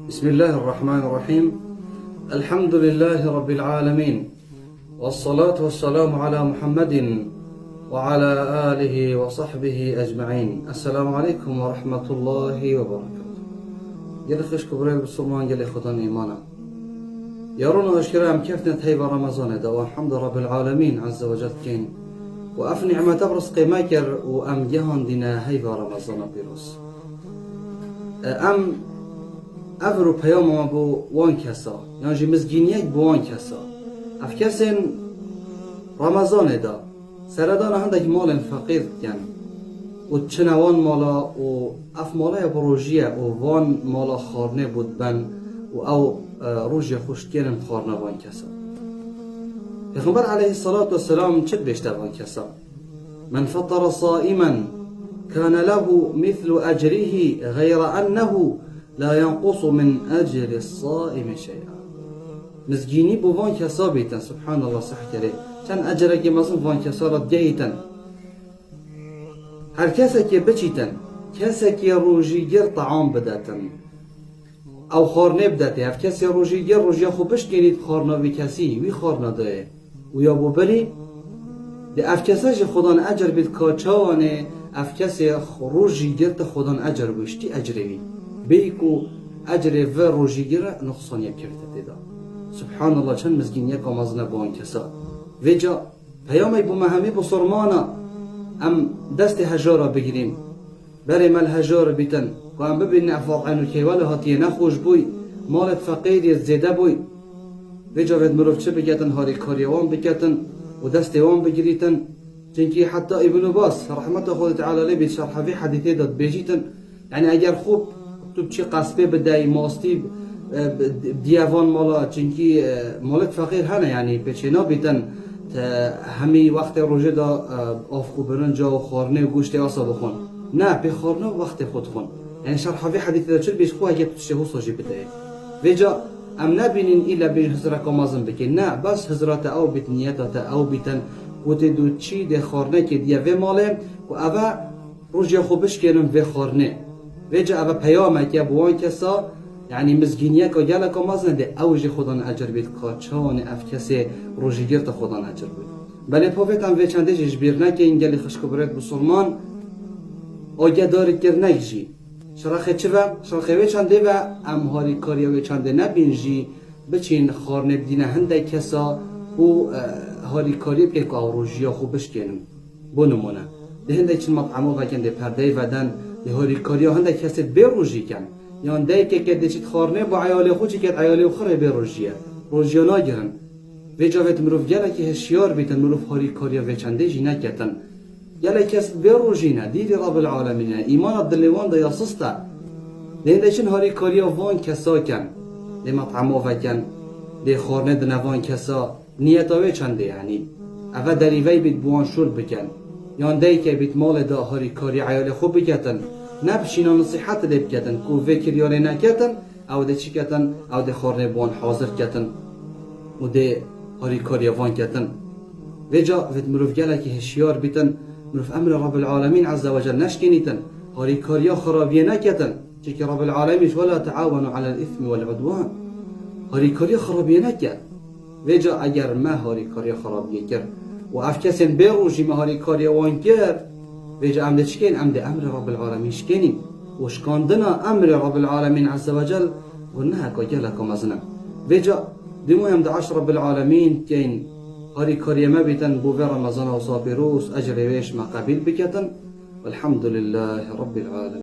بسم الله الرحمن الرحيم. الحمد لله رب العالمين، والصلاة والسلام على محمد وعلى آله وصحبه أجمعين. السلام عليكم ورحمة الله وبركاته. يلي خش كبريل بسلمان يلي خدان إيمانا يرونا أشكرا أم كيف نتهي برمضان دا والحمد رب العالمين عز وجل كين وأف نعمة برس قيماكر وأم جهان دينا هي برمضان بيروس أم أفرو بيوم بو وان كسا يعني جي مزجينيك بو وان كسا أف كسين رمضان دا سردان هندك مال فقير يعني وتشنوان مالا و أف مالا بروجية ووان مالا خارنه بود بن و أو روجي خوشتين خارنه وان كسا. پیغمبر عليه الصلاة والسلام چه بيشتا وان كسا؟ من فطر صائما كان له مثل أجره غير أنه لا ينقص من أجر الصائم شيئا. مزجيني بو وان كسا بيتن سبحان الله صح كري چند أجرك مصن وان كسا را ديتن هر کسی که بچیتن کسی که روژیگر طعام بداتن او خارنه بداته هر کسی روژیگر روژیا خوبش کنید خارنه وی کسی وی خارنه داره و یا بو بری ده اف کسی خودان اجر بید کاچانه اف کسی روژیگر تا خودان اجر بشتی اجروی بیکو اجر و روژیگر نقصانی کرده دیدا سبحان الله چند مزگین یک آمازنه با این کسا ویجا پیامی بو مهمی بو سرمانا ام دست هجارا بگیریم بریم الهجار بیتن و ام ببین افاق عنو که ولی هاتیه نخوش بوی مالت فقیری زیده بوی ویجا وید مروف چه بگتن هاری کاری وان بگتن و دست وان بگیریتن چنکی حتی ابن باس رحمت خود تعالی لی بید شرحوی حدیثه داد بجیتن یعنی اگر خوب تو چی قصبه بدهی ماستی دیوان مالا چنکی مالت فقیر هنه یعنی پیچینا بیتن همی وقت روزه دا آفکو برنجا و خارنه و گوشت آسا بخون نه به خارنه و وقت خود خون یعنی شرحوی حدیث دا چل بیش خواه اگه تو تشه ساجی بده ویجا ام نبینین ایلا بیش حضرت کامازم بکن نه بس حضرت او بیت نیتا او بیتن و دو چی ده خارنه که دیه و ماله و اوه روزه خوبش کنم و خارنه ویجا اوه پیامه که بوان کسا یعنی مزگینیه که گله کاماز نده اوجی خودان اجر بید کاچان اف کسی روژیگر تا خودان اجر بید بله پاویت هم وی چنده جبیر نکه این گلی خشکو برد بسلمان آگه داری کر نگجی شرخه چه و شرخه وی چنده و امهاری کاری وی چنده نبینجی بچین خارنه بدینه هنده کسا و هاری کاری بکن که روژیا خوبش کنم بونمونه ده هنده چین مطعمو بکن ده پرده ودن ده هاری کاری هنده کسی بی روژی کن یان دایی که دچیت خارنه با عیالی خودی که عیالی خره به روژیا نگیرن و جاوید مروف گله که هشیار بیتن مروف هاری کاریا و چنده جی نکتن گله کس به روژینه دیدی رب العالمین ایمان عبداللوان دا یاسسته ده چن هاری کاریا وان کسا کن ده مطعمو وکن ده خارنه دنوان کسا نیتاوی چنده یعنی اوه دریوی بیت بوان شل بکن یان دایی که بیت مال دا هاری کاری عیالی خوب بکتن نبشینا نصیحت لیب کتن کو فکر یاری نکتن او ده چی کتن او ده خارنه بوان حاضر کتن و ده هاری کاری وان کتن ویجا وید مروف گله که هشیار بیتن مروف امر رب العالمین عز وجل نشکنیتن هاری کاریا خرابیه نکتن چی که رب العالمینش ولا تعاونوا على الاثم والعدوان هاری کاریا خرابیه نکت ویجا اگر ما هاری کاریا خرابیه کرد و اف کسین بیروشی ما هاری کاریا وان کرد ویجا ام ده چکین ام ده امر رب العالمین شکنیم و شکاندنا امر رب العالمین عز وجل و نه که گله کمازنم ویجا دمو هم ده عشر رب العالمین کین هاری کاری ما بیتن بو رمضان و صابروس اجر ویش ما قبیل بکتن والحمد لله رب العالمين.